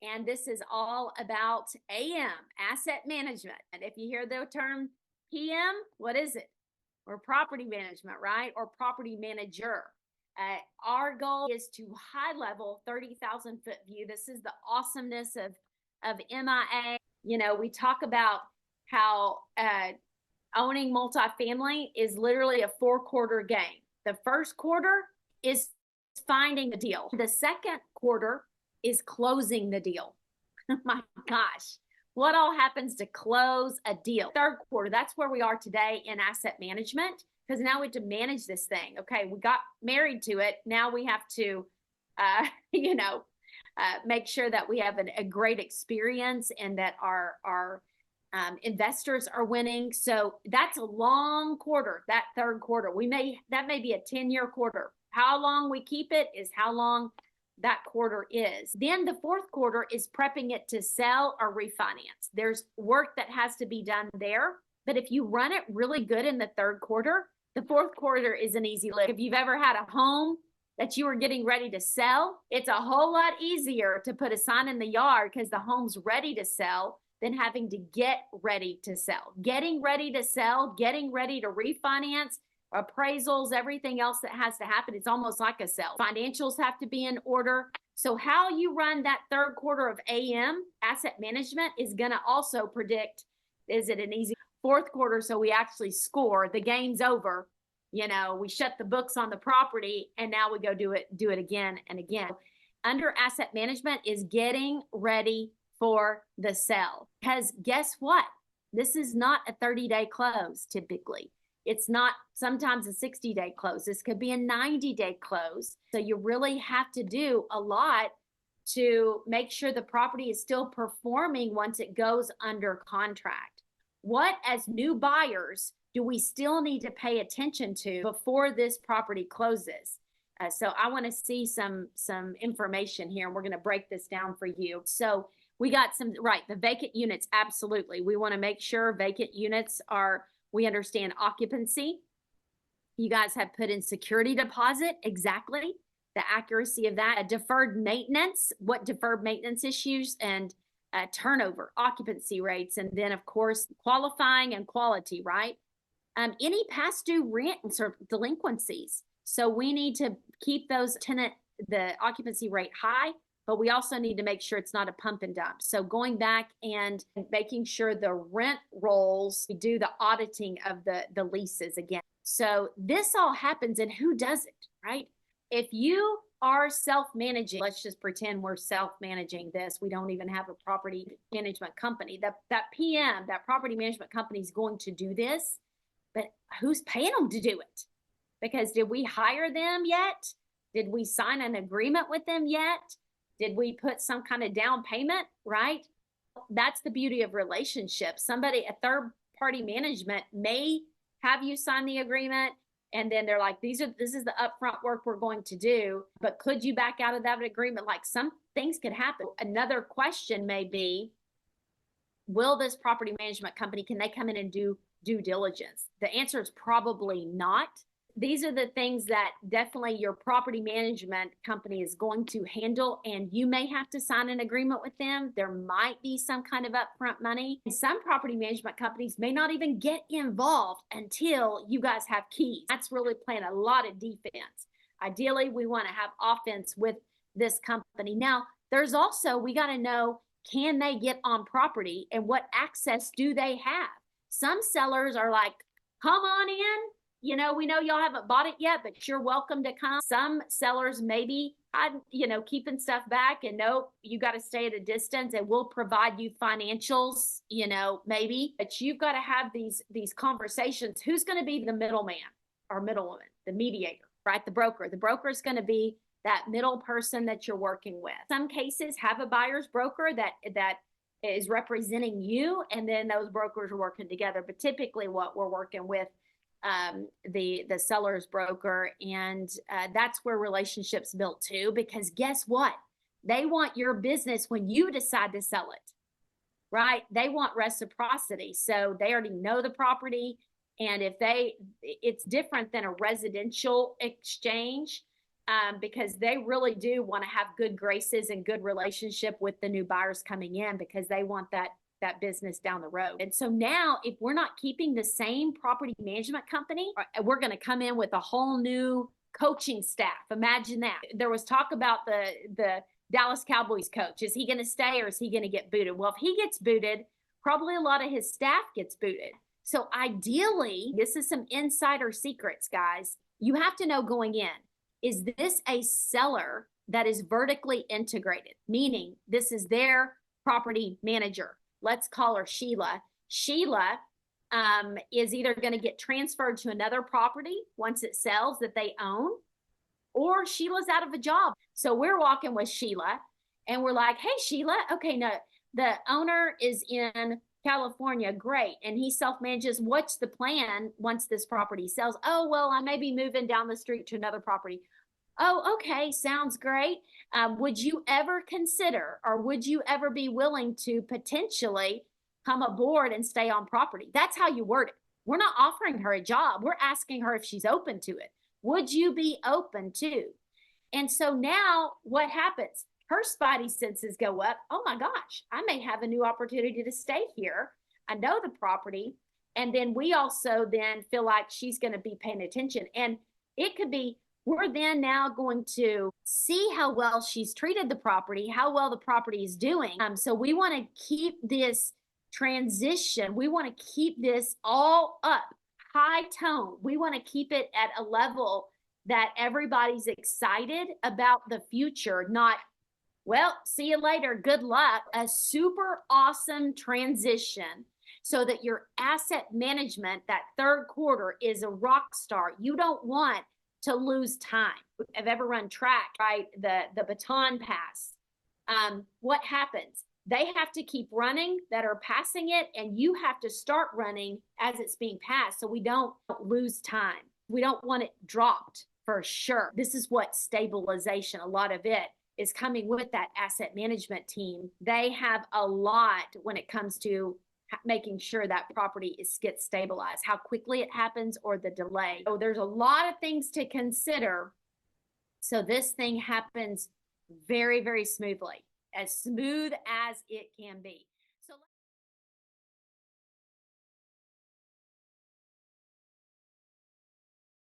And this is all about AM, asset management. And if you hear the term PM, what is it? Or property management, right? Or property manager. Our goal is to high level 30,000 foot view. This is the awesomeness of MIA. You know, we talk about how owning multifamily is literally a 4-quarter game. The first quarter is finding the deal. The second quarter is closing the deal. My gosh, what all happens to close a deal? Third quarter, that's where we are today in asset management, because now we have to manage this thing. Okay, we got married to it. Now we have to, make sure that we have a great experience and that our investors are winning. So that's a long quarter, that third quarter. That may be a 10-year quarter. How long we keep it is how long that quarter is. Then the fourth quarter is prepping it to sell or refinance. There's work that has to be done there. But if you run it really good in the third quarter, the fourth quarter is an easy lift. If you've ever had a home that you were getting ready to sell, it's a whole lot easier to put a sign in the yard because the home's ready to sell than having to get ready to sell. Getting ready to sell, getting ready to refinance, appraisals, everything else that has to happen. It's almost like a sale. Financials have to be in order. So how you run that third quarter of AM, asset management, is going to also predict, is it an easy fourth quarter? So we actually score, the game's over. You know, we shut the books on the property and now we go do it again and again. Under asset management is getting ready for the sell. Because guess what? This is not a 30-day close typically. It's not sometimes a 60-day close. This could be a 90-day close. So you really have to do a lot to make sure the property is still performing once it goes under contract. What, as new buyers, do we still need to pay attention to before this property closes? So I want to see some information here, and we're going to break this down for you. So we got the vacant units, absolutely. We want to make sure vacant units we understand occupancy. You guys have put in security deposit, exactly. The accuracy of that. Deferred maintenance, what deferred maintenance issues, and turnover, occupancy rates, and then of course qualifying and quality, right? Any past due rent or delinquencies. So we need to keep the occupancy rate high, but we also need to make sure it's not a pump and dump. So going back and making sure the rent rolls, we do the auditing of the leases again. So this all happens, and who does it, right? If you are self-managing, let's just pretend we're self-managing this. We don't even have a property management company. That PM, that property management company is going to do this, but who's paying them to do it? Because did we hire them yet? Did we sign an agreement with them yet? Did we put some kind of down payment, right? That's the beauty of relationships. A third-party management may have you sign the agreement, and then they're like, this is the upfront work we're going to do, but could you back out of that agreement? Like, some things could happen. Another question may be, will this property management company, can they come in and do due diligence? The answer is probably not. These are the things that definitely your property management company is going to handle, and you may have to sign an agreement with them. There might be some kind of upfront money. Some property management companies may not even get involved until you guys have keys. That's really playing a lot of defense. Ideally, we want to have offense with this company. Now, there's also, we got to know, can they get on property and what access do they have? Some sellers are like, come on in. You know, we know y'all haven't bought it yet, but you're welcome to come. Some sellers maybe, keeping stuff back and nope, you got to stay at a distance and we'll provide you financials, maybe. But you've got to have these conversations. Who's going to be the middleman or middlewoman, the mediator, right? The broker. The broker is going to be that middle person that you're working with. Some cases have a buyer's broker that is representing you, and then those brokers are working together. But typically what we're working with the seller's broker, and that's where relationships built too, because guess what? They want your business when you decide to sell it, right? They want reciprocity. So they already know the property, and it's different than a residential exchange. because they really do want to have good graces and good relationship with the new buyers coming in, because they want that business down the road. And so now, if we're not keeping the same property management company, we're going to come in with a whole new coaching staff. Imagine that. There was talk about the Dallas Cowboys coach. Is he going to stay or is he going to get booted? Well, if he gets booted, probably a lot of his staff gets booted. So ideally, this is some insider secrets, guys. You have to know going in, is this a seller that is vertically integrated? Meaning this is their property manager. Let's call her Sheila. Sheila is either going to get transferred to another property once it sells that they own, or Sheila's out of a job. So we're walking with Sheila and we're like, hey, Sheila, okay, no, the owner is in California, great, and he self-manages. What's the plan once this property sells? Oh, well, I may be moving down the street to another property. Oh, okay, sounds great. Would you ever consider, or would you ever be willing to potentially come aboard and stay on property? That's how you word it. We're not offering her a job. We're asking her if she's open to it. Would you be open to? And so now what happens? Her spidey senses go up. Oh my gosh, I may have a new opportunity to stay here. I know the property. And then we also then feel like she's going to be paying attention. And it could be, we're then now going to see how well she's treated the property, how well the property is doing. So we want to keep this transition. We want to keep this all up, high tone. We want to keep it at a level that everybody's excited about the future, not, well, see you later, good luck. A super awesome transition so that your asset management, that third quarter, is a rock star. You don't want to lose time. I've ever run track, right? The baton pass. What happens? They have to keep running that are passing it, and you have to start running as it's being passed, so we don't lose time. We don't want it dropped for sure. This is what stabilization, a lot of it is coming with that asset management team. They have a lot when it comes to making sure that property gets stabilized, how quickly it happens or the delay. So there's a lot of things to consider. So this thing happens very, very smoothly, as smooth as it can be.